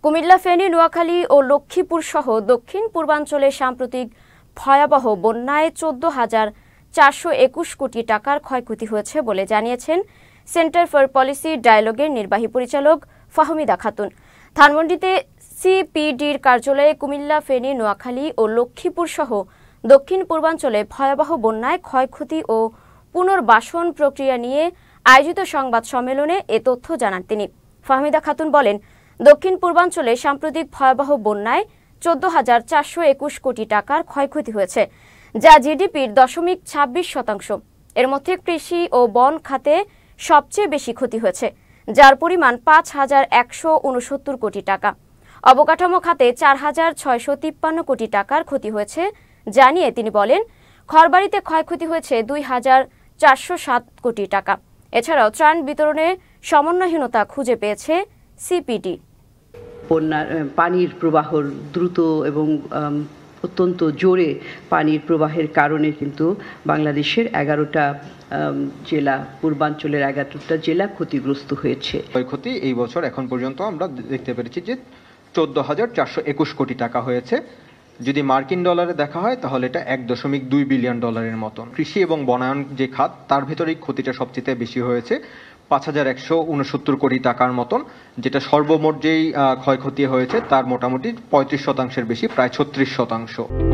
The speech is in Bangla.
কুমিল্লা, ফেনী, নোয়াখালী ও লক্ষ্মীপুর সহ দক্ষিণ পূর্বাঞ্চলে সাম্প্রতিক ভয়াবহ বন্যায় 14,421 কোটি টাকার ক্ষয়ক্ষতি হয়েছে বলে জানিয়েছেন সেন্টার ফর পলিসি ডায়ালগের নির্বাহী পরিচালক ফাহমিদা খাতুন। ধানমন্ডিতে সিপিডির কার্যালয়ে কুমিল্লা, ফেনী, নোয়াখালী ও লক্ষ্মীপুর সহ দক্ষিণ পূর্বাঞ্চলে ভয়াবহ বন্যায় ক্ষয়ক্ষতি ও পুনর্বাসন প্রক্রিয়া নিয়ে আয়োজিত সংবাদ সম্মেলনে এ তথ্য জানান তিনি। ফাহমিদা খাতুন বলেন, দক্ষিণ পূর্বাঞ্চলে সাম্প্রতিক ভয়াবহ বন্যায় 14,421 কোটি টাকার ক্ষয়ক্ষতি হয়েছে, যা জিডিপির 0.26%। এর মধ্যে কৃষি ও বন খাতে সবচেয়ে বেশি ক্ষতি হয়েছে, যার পরিমাণ 5,169 কোটি টাকা। অবকাঠামো খাতে 4,653 কোটি টাকার ক্ষতি হয়েছে জানিয়ে তিনি বলেন, ঘরবাড়িতে ক্ষয়ক্ষতি হয়েছে 2,407 কোটি টাকা। এছাড়াও ত্রাণ বিতরণে সমন্বয়হীনতা খুঁজে পেয়েছে সিপিডি। পানির প্রবাহ দ্রুত এবং অত্যন্ত জোরে পানির প্রবাহের কারণে কিন্তু বাংলাদেশের 11টা জেলা, পূর্বাঞ্চলের 11টা জেলা ক্ষতিগ্রস্ত হয়েছে। ক্ষয়ক্ষতি এই বছর এখন পর্যন্ত আমরা দেখতে পেরেছি যে 14,421 কোটি টাকা হয়েছে। যদি মার্কিন ডলারে দেখা হয় তাহলে এটা 1.2 বিলিয়ন ডলারের মতন। কৃষি এবং বনায়ন যে খাত, তার ভেতরেই ক্ষতিটা সবচেয়ে বেশি হয়েছে, 5,169 কোটি টাকার মতন, যেটা সর্বমোট যেই ক্ষয়ক্ষতি হয়েছে তার মোটামুটি 35%-এর বেশি, প্রায় 36%।